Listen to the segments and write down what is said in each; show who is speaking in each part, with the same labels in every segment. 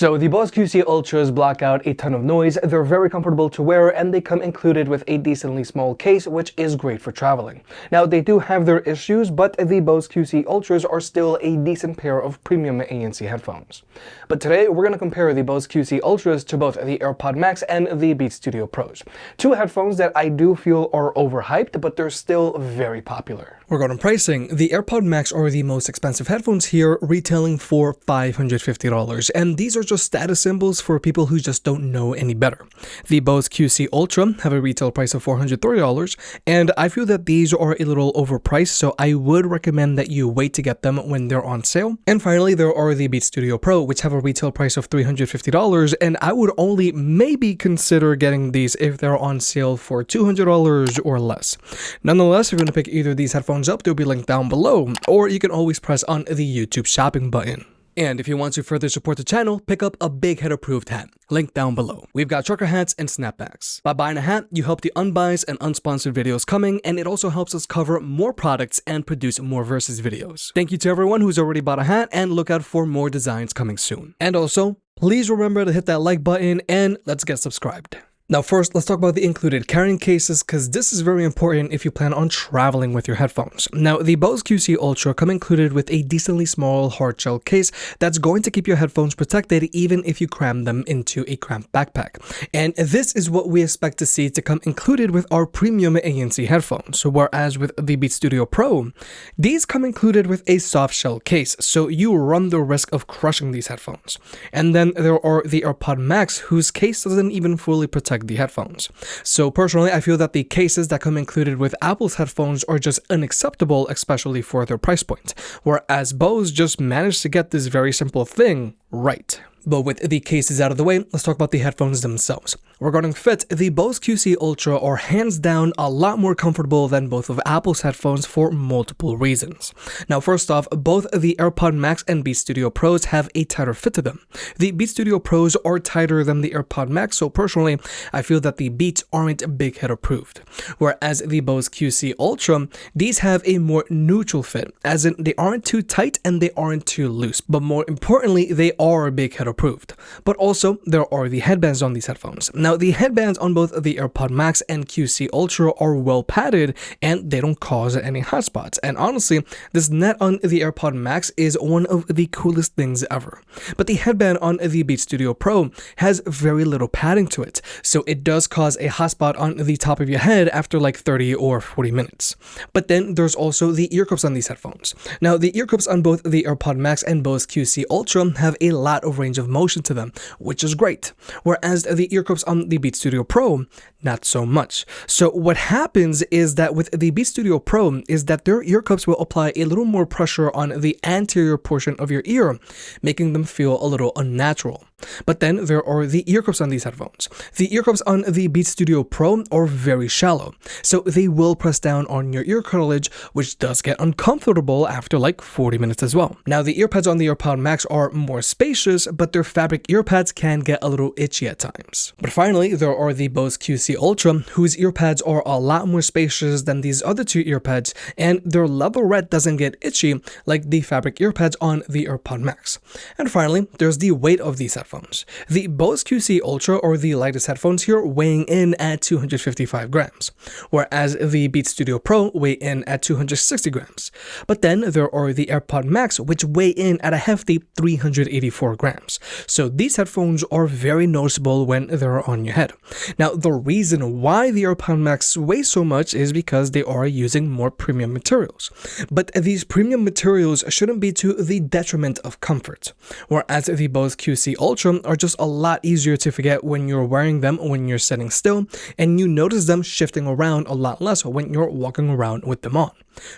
Speaker 1: So the Bose QC Ultras block out a ton of noise, they're very comfortable to wear, and they come included with a decently small case, which is great for traveling. Now they do have their issues, but the Bose QC Ultras are still a decent pair of premium ANC headphones. But today we're going to compare the Bose QC Ultras to both the AirPod Max and the Beats Studio Pros. Two headphones that I do feel are overhyped, but they're still very popular.
Speaker 2: We're going on pricing. The AirPod Max are the most expensive headphones here, retailing for $550, and these are just status symbols for people who just don't know any better. The Bose QC Ultra have a retail price of $430, and I feel that these are a little overpriced, so I would recommend that you wait to get them when they're on sale. And finally, there are the Beats Studio Pro, which have a retail price of $350, and I would only maybe consider getting these if they're on sale for $200 or less. Nonetheless, if you're going to pick either of these headphones up, they'll be linked down below, or you can always press on the YouTube shopping button. And if you want to further support the channel, pick up a Big Head approved hat, linked down below. We've got trucker hats and snapbacks. By buying a hat, you help the unbiased and unsponsored videos coming, and it also helps us cover more products and produce more versus videos. Thank you to everyone who's already bought a hat, and look out for more designs coming soon. And also, please remember to hit that like button, and let's get subscribed. Now first, let's talk about the included carrying cases, because this is very important if you plan on traveling with your headphones. Now, the Bose QC Ultra come included with a decently small hard shell case that's going to keep your headphones protected even if you cram them into a cramped backpack. And this is what we expect to see to come included with our premium ANC headphones, whereas with the Beats Studio Pro, these come included with a soft shell case, so you run the risk of crushing these headphones. And then there are the AirPod Max, whose case doesn't even fully protect the headphones. So personally, I feel that the cases that come included with Apple's headphones are just unacceptable, especially for their price point, whereas Bose just managed to get this very simple thing right. But with the cases out of the way, let's talk about the headphones themselves. Regarding fit, the Bose QC Ultra are hands down a lot more comfortable than both of Apple's headphones for multiple reasons. Now first off, both the AirPod Max and Beats Studio Pros have a tighter fit to them. The Beats Studio Pros are tighter than the AirPod Max, so personally, I feel that the Beats aren't Big Head approved. Whereas the Bose QC Ultra, these have a more neutral fit, as in they aren't too tight and they aren't too loose, but more importantly, they are Big Head approved. But also, there are the headbands on these headphones. Now, the headbands on both the AirPod Max and QC Ultra are well padded and they don't cause any hotspots. And honestly, this net on the AirPod Max is one of the coolest things ever. But the headband on the Beats Studio Pro has very little padding to it, so it does cause a hotspot on the top of your head after like 30 or 40 minutes. But then there's also the ear cups on these headphones. Now, the ear cups on both the AirPod Max and Bose QC Ultra have a lot of range of motion to them, which is great, whereas the ear cups on the Beats Studio Pro, not so much. So what happens is that with the Beats Studio Pro is that their ear cups will apply a little more pressure on the anterior portion of your ear, making them feel a little unnatural. But then there are the ear cups on these headphones. The ear cups on the Beats Studio Pro are very shallow, so they will press down on your ear cartilage, which does get uncomfortable after like 40 minutes as well. Now, the earpads on the AirPod Max are more spacious, but their fabric earpads can get a little itchy at times. But finally, there are the Bose QC Ultra, whose earpads are a lot more spacious than these other two earpads, and their leatherette doesn't get itchy like the fabric earpads on the AirPod Max. And finally, there's the weight of these headphones. The Bose QC Ultra are the lightest headphones here, weighing in at 255 grams, whereas the Beats Studio Pro weigh in at 260 grams. But then there are the AirPod Max, which weigh in at a hefty 384 grams. So these headphones are very noticeable when they're on your head. Now, the reason why the AirPod Max weigh so much is because they are using more premium materials. But these premium materials shouldn't be to the detriment of comfort, whereas the Bose QC Ultra are just a lot easier to forget when you're wearing them when you're sitting still, and you notice them shifting around a lot less when you're walking around with them on.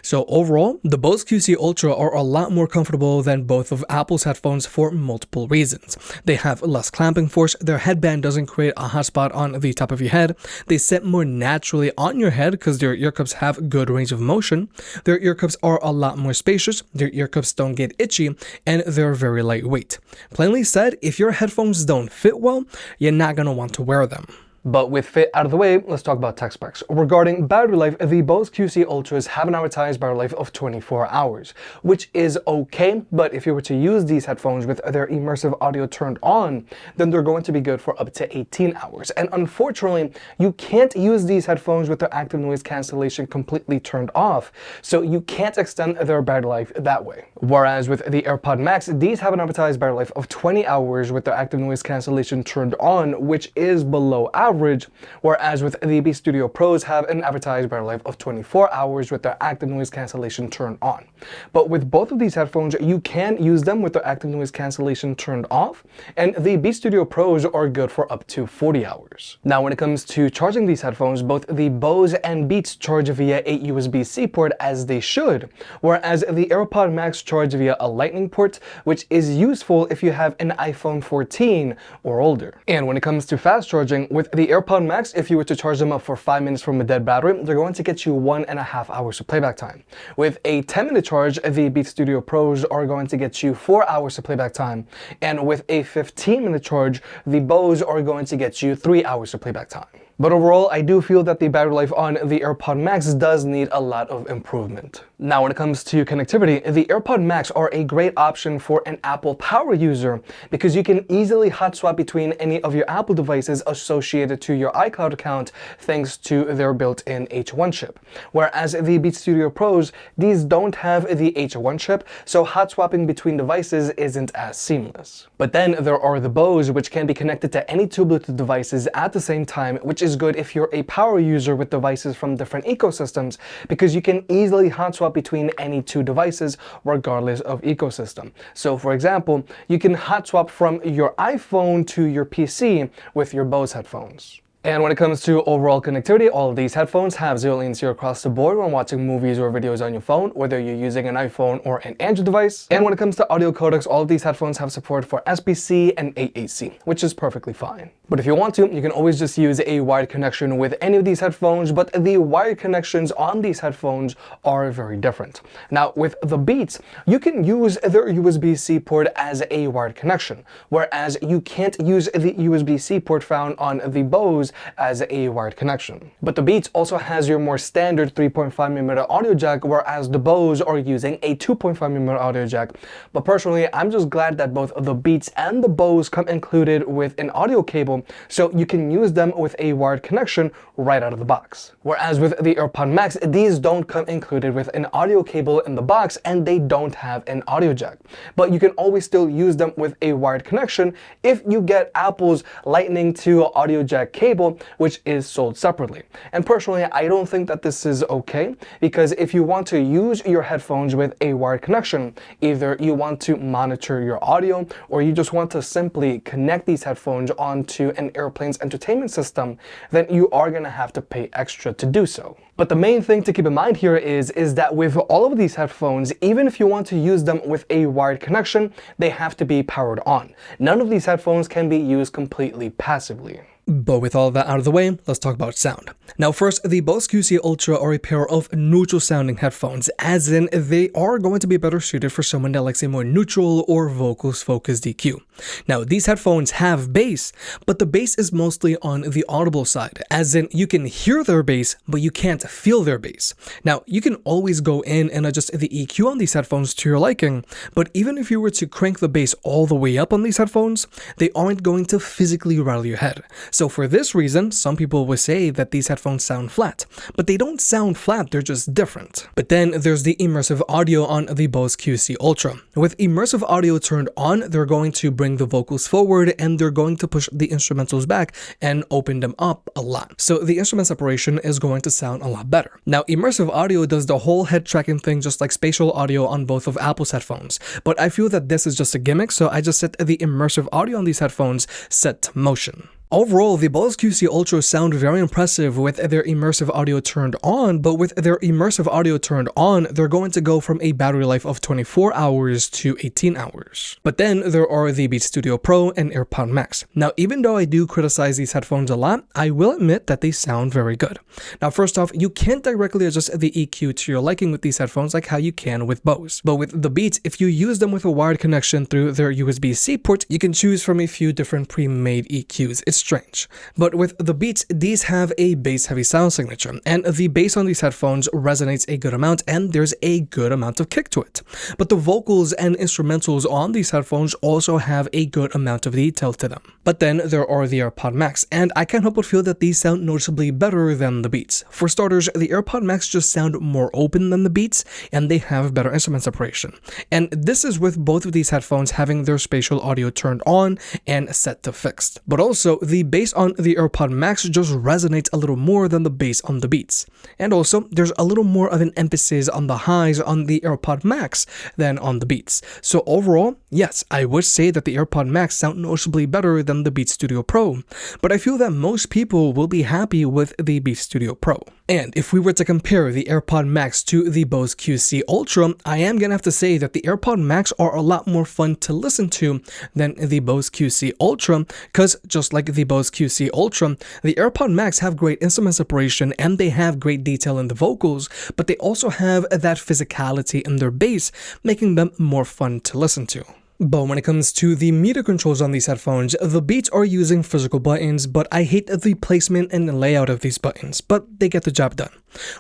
Speaker 2: So overall, the Bose QC Ultra are a lot more comfortable than both of Apple's headphones for multiple reasons. They have less clamping force, their headband doesn't create a hotspot on the top of your head, they sit more naturally on your head because their ear cups have good range of motion, their ear cups are a lot more spacious, their ear cups don't get itchy, and they're very lightweight. Plainly said, if your headphones don't fit well, you're not going to want to wear them.
Speaker 1: But with fit out of the way, let's talk about tech specs. Regarding battery life, the Bose QC Ultras have an advertised battery life of 24 hours, which is okay, but if you were to use these headphones with their immersive audio turned on, then they're going to be good for up to 18 hours. And unfortunately, you can't use these headphones with their active noise cancellation completely turned off, so you can't extend their battery life that way. Whereas with the AirPod Max, these have an advertised battery life of 20 hours with their active noise cancellation turned on, which is below average, whereas with the Beats Studio Pros have an advertised battery life of 24 hours with their active noise cancellation turned on. But with both of these headphones, you can use them with their active noise cancellation turned off, and the Beats Studio Pros are good for up to 40 hours. Now, when it comes to charging these headphones, both the Bose and Beats charge via a USB-C port as they should, whereas the AirPod Max charge via a Lightning port, which is useful if you have an iPhone 14 or older. And when it comes to fast charging, with the AirPod Max, if you were to charge them up for 5 minutes from a dead battery, they're going to get you 1.5 hours of playback time. With a 10-minute charge, the Beats Studio Pros are going to get you 4 hours of playback time, and with a 15-minute charge, the Bose are going to get you 3 hours of playback time. But overall, I do feel that the battery life on the AirPod Max does need a lot of improvement. Now, when it comes to connectivity, the AirPod Max are a great option for an Apple Power user because you can easily hot swap between any of your Apple devices associated to your iCloud account thanks to their built-in H1 chip. Whereas the Beats Studio Pros, these don't have the H1 chip, so hot swapping between devices isn't as seamless. But then there are the Bose, which can be connected to any two Bluetooth devices at the same time, which is good if you're a power user with devices from different ecosystems because you can easily hot swap between any two devices regardless of ecosystem. So for example, you can hot swap from your iPhone to your PC with your Bose headphones. And when it comes to overall connectivity, all of these headphones have zero latency across the board when watching movies or videos on your phone, whether you're using an iPhone or an Android device. And when it comes to audio codecs, all of these headphones have support for SBC and AAC, which is perfectly fine. But if you want to, you can always just use a wired connection with any of these headphones, but the wired connections on these headphones are very different. Now, with the Beats, you can use their USB-C port as a wired connection, whereas you can't use the USB-C port found on the Bose as a wired connection. But the Beats also has your more standard 3.5mm audio jack, whereas the Bose are using a 2.5mm audio jack. But personally, I'm just glad that both the Beats and the Bose come included with an audio cable, so you can use them with a wired connection right out of the box. Whereas with the AirPod Max, these don't come included with an audio cable in the box and they don't have an audio jack. But you can always still use them with a wired connection if you get Apple's Lightning to audio jack cable, which is sold separately. And personally, I don't think that this is okay, because if you want to use your headphones with a wired connection, either you want to monitor your audio or you just want to simply connect these headphones onto an airplane's entertainment system, then you are going to have to pay extra to do so. But the main thing to keep in mind here is that with all of these headphones, even if you want to use them with a wired connection, they have to be powered on. None of these headphones can be used completely passively.
Speaker 2: But with all that out of the way, let's talk about sound. Now first, the Bose QC Ultra are a pair of neutral sounding headphones, as in they are going to be better suited for someone that likes a more neutral or vocals focused EQ. Now these headphones have bass, but the bass is mostly on the audible side, as in you can hear their bass, but you can't feel their bass. Now you can always go in and adjust the EQ on these headphones to your liking, but even if you were to crank the bass all the way up on these headphones, they aren't going to physically rattle your head. So for this reason, some people will say that these headphones sound flat, but they don't sound flat, they're just different. But then there's the immersive audio on the Bose QC Ultra. With immersive audio turned on, they're going to bring the vocals forward and they're going to push the instrumentals back and open them up a lot. So the instrument separation is going to sound a lot better. Now, immersive audio does the whole head tracking thing just like spatial audio on both of Apple's headphones, but I feel that this is just a gimmick, so I just set the immersive audio on these headphones set to motion. Overall, the Bose QC Ultra sound very impressive with their immersive audio turned on, but with their immersive audio turned on, they're going to go from a battery life of 24 hours to 18 hours. But then there are the Beats Studio Pro and AirPod Max. Now, even though I do criticize these headphones a lot, I will admit that they sound very good. Now, first off, you can't directly adjust the EQ to your liking with these headphones like how you can with Bose. But with the Beats, if you use them with a wired connection through their USB-C port, you can choose from a few different pre-made EQs. It's strange. But with the Beats, these have a bass-heavy sound signature, and the bass on these headphones resonates a good amount, and there's a good amount of kick to it. But the vocals and instrumentals on these headphones also have a good amount of detail to them. But then there are the AirPod Max, and I can't help but feel that these sound noticeably better than the Beats. For starters, the AirPod Max just sound more open than the Beats, and they have better instrument separation. And this is with both of these headphones having their spatial audio turned on and set to fixed. But also, the bass on the AirPod Max just resonates a little more than the bass on the Beats. And also, there's a little more of an emphasis on the highs on the AirPod Max than on the Beats. So overall, yes, I would say that the AirPod Max sound noticeably better than the Beats Studio Pro, but I feel that most people will be happy with the Beats Studio Pro. And if we were to compare the AirPod Max to the Bose QC Ultra, I am gonna have to say that the AirPod Max are a lot more fun to listen to than the Bose QC Ultra, because just like the Bose QC Ultra, the AirPod Max have great instrument separation and they have great detail in the vocals, but they also have that physicality in their bass, making them more fun to listen to. But when it comes to the meter controls on these headphones, the Beats are using physical buttons, but I hate the placement and the layout of these buttons, but they get the job done.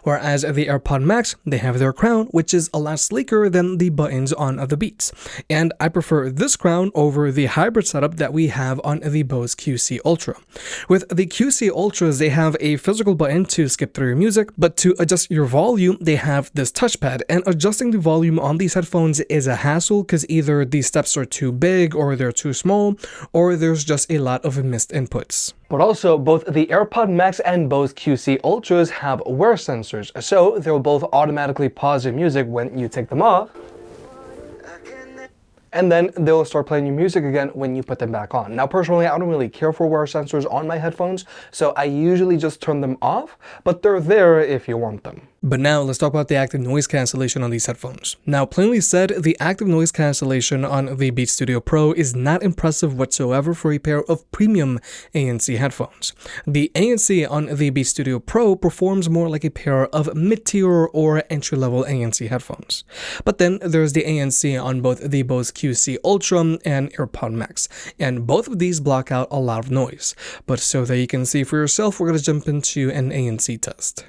Speaker 2: Whereas the AirPod Max, they have their crown, which is a lot sleeker than the buttons on the Beats. And I prefer this crown over the hybrid setup that we have on the Bose QC Ultra. With the QC Ultras, they have a physical button to skip through your music, but to adjust your volume, they have this touchpad, and adjusting the volume on these headphones is a hassle because either these steps are too big or they're too small, or there's just a lot of missed inputs.
Speaker 1: But also, both the AirPod Max and Bose QC Ultras have wear sensors, so they'll both automatically pause your music when you take them off, and then they'll start playing your music again when you put them back on. Now personally, I don't really care for wear sensors on my headphones, so I usually just turn them off, but they're there if you want them.
Speaker 2: But now let's talk about the active noise cancellation on these headphones. Now, plainly said, the active noise cancellation on the Beats Studio Pro is not impressive whatsoever for a pair of premium ANC headphones. The ANC on the Beats Studio Pro performs more like a pair of mid-tier or entry-level ANC headphones. But then there's the ANC on both the Bose QC Ultra and AirPod Max, and both of these block out a lot of noise. But so that you can see for yourself, we're going to jump into an ANC test.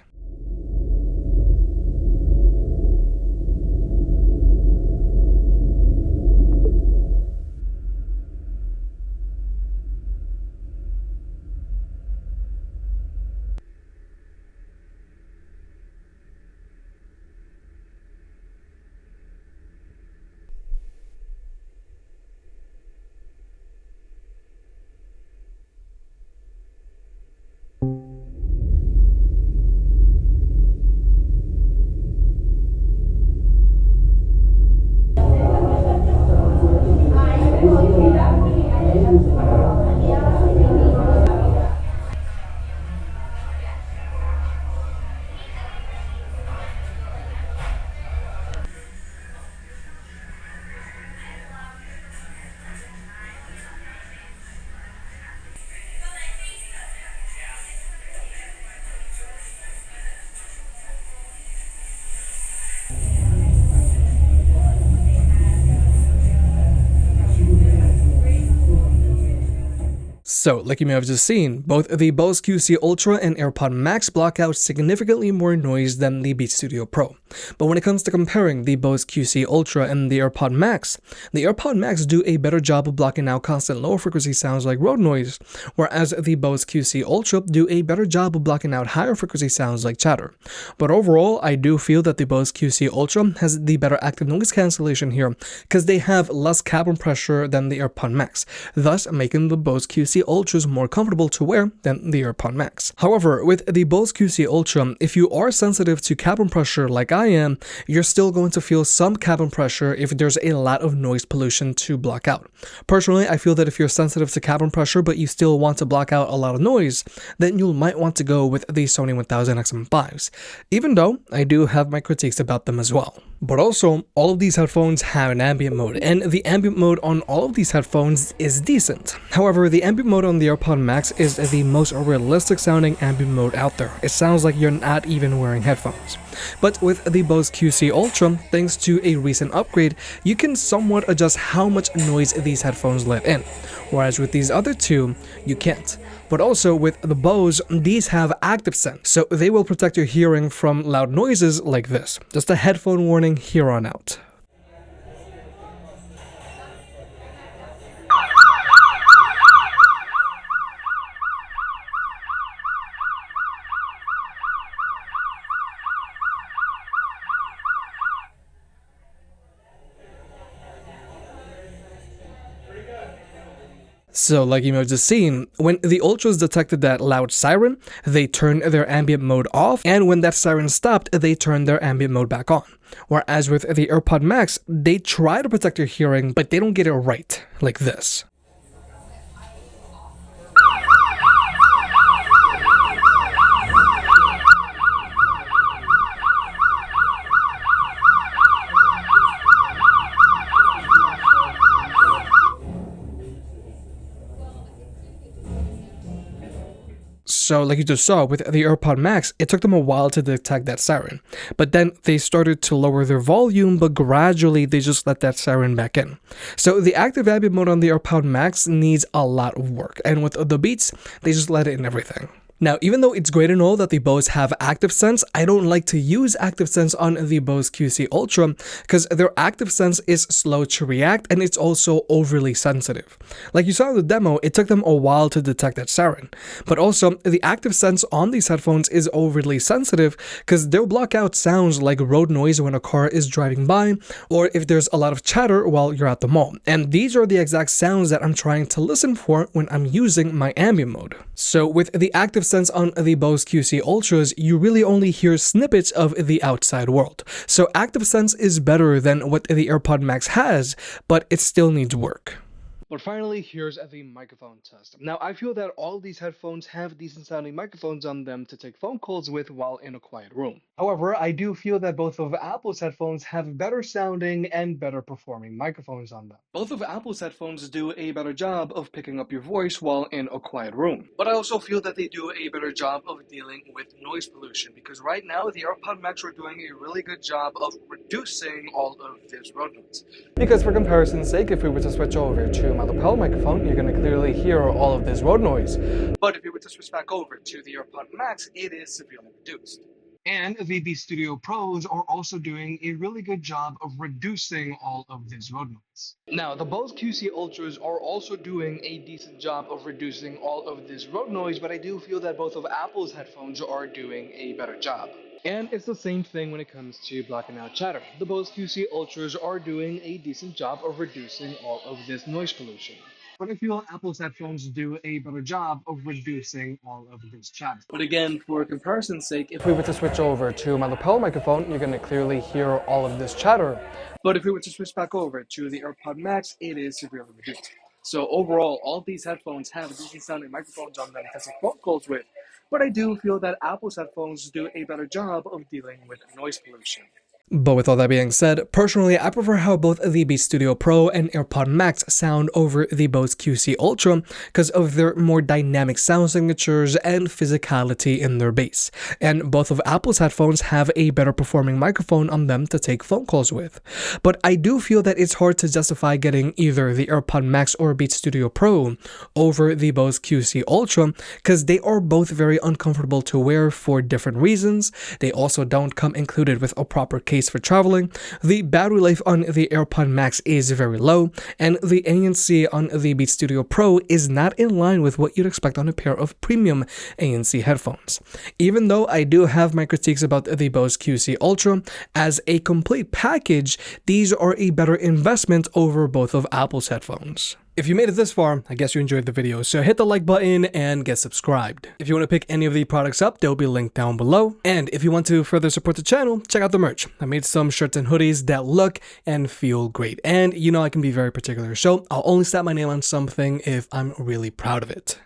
Speaker 2: So, like you may have just seen, both the Bose QC Ultra and AirPod Max block out significantly more noise than the Beats Studio Pro. But when it comes to comparing the Bose QC Ultra and the AirPod Max do a better job of blocking out constant low frequency sounds like road noise, whereas the Bose QC Ultra do a better job of blocking out higher frequency sounds like chatter. But overall, I do feel that the Bose QC Ultra has the better active noise cancellation here, because they have less cabin pressure than the AirPod Max, thus making the Bose QC Ultras more comfortable to wear than the AirPod Max. However, with the Bose QC Ultra, if you are sensitive to cabin pressure like I am, you're still going to feel some cabin pressure if there's a lot of noise pollution to block out. Personally, I feel that if you're sensitive to cabin pressure but you still want to block out a lot of noise, then you might want to go with the Sony 1000 XM5s, even though I do have my critiques about them as well. But also, all of these headphones have an ambient mode, and the ambient mode on all of these headphones is decent. However, the ambient mode on the AirPod Max is the most realistic sounding ambient mode out there. It sounds like you're not even wearing headphones. But with the Bose QC Ultra, thanks to a recent upgrade, you can somewhat adjust how much noise these headphones let in, whereas with these other two, you can't. But also with the Bose, these have active sense, so they will protect your hearing from loud noises like this. Just a headphone warning here on out. So like you might have just seen, when the Ultras detected that loud siren, they turned their ambient mode off, and when that siren stopped, they turned their ambient mode back on. Whereas with the AirPod Max, they try to protect your hearing, but they don't get it right, like this. So like you just saw with the AirPod Max, it took them a while to detect that siren. But then they started to lower their volume, but gradually they just let that siren back in. So the active ambient mode on the AirPod Max needs a lot of work. And with the Beats, they just let it in everything. Now, even though it's great and all that the Bose have Active Sense, I don't like to use Active Sense on the Bose QC Ultra because their Active Sense is slow to react and it's also overly sensitive. Like you saw in the demo, it took them a while to detect that siren. But also, the Active Sense on these headphones is overly sensitive because they'll block out sounds like road noise when a car is driving by or if there's a lot of chatter while you're at the mall. And these are the exact sounds that I'm trying to listen for when I'm using my ambient mode. So with the Active Sense on the Bose QC Ultras, you really only hear snippets of the outside world. So Active Sense is better than what the AirPod Max has, but it still needs work. But finally, here's the microphone test. Now, I feel that all these headphones have decent sounding microphones on them to take phone calls with while in a quiet room. However, I do feel that both of Apple's headphones have better sounding and better performing microphones on them. Both of Apple's headphones do a better job of picking up your voice while in a quiet room. But I also feel that they do a better job of dealing with noise pollution because right now the AirPod Max are doing a really good job of reducing all of this road noise. Because for comparison's sake, if we were to switch over to my lapel microphone, you're going to clearly hear all of this road noise. But if you were to switch back over to the AirPod Max, it is severely reduced. And the Beats Studio Pros are also doing a really good job of reducing all of this road noise. Now, the Bose QC Ultras are also doing a decent job of reducing all of this road noise, but I do feel that both of Apple's headphones are doing a better job. And it's the same thing when it comes to blocking out chatter. The Bose QC Ultras are doing a decent job of reducing all of this noise pollution. But I feel Apple's headphones do a better job of reducing all of this chatter. But again, for comparison's sake, if we were to switch over to my lapel microphone, you're going to clearly hear all of this chatter. But if we were to switch back over to the AirPod Max, it is severely reduced. So overall, all these headphones have decent sounding microphones on them to take phone calls with. But I do feel that Apple's headphones do a better job of dealing with noise pollution. But with all that being said, personally, I prefer how both the Beats Studio Pro and AirPod Max sound over the Bose QC Ultra because of their more dynamic sound signatures and physicality in their bass. And both of Apple's headphones have a better performing microphone on them to take phone calls with. But I do feel that it's hard to justify getting either the AirPod Max or Beats Studio Pro over the Bose QC Ultra because they are both very uncomfortable to wear for different reasons. They also don't come included with a proper case for traveling. The battery life on the AirPod Max is very low, and the ANC on the Beats Studio Pro is not in line with what you'd expect on a pair of premium ANC headphones. Even though I do have my critiques about the Bose QC Ultra, as a complete package, these are a better investment over both of Apple's headphones. If you made it this far, I guess you enjoyed the video, so hit the like button and get subscribed. If you want to pick any of the products up, they'll be linked down below. And if you want to further support the channel, check out the merch. I made some shirts and hoodies that look and feel great. And you know I can be very particular, so I'll only slap my name on something if I'm really proud of it.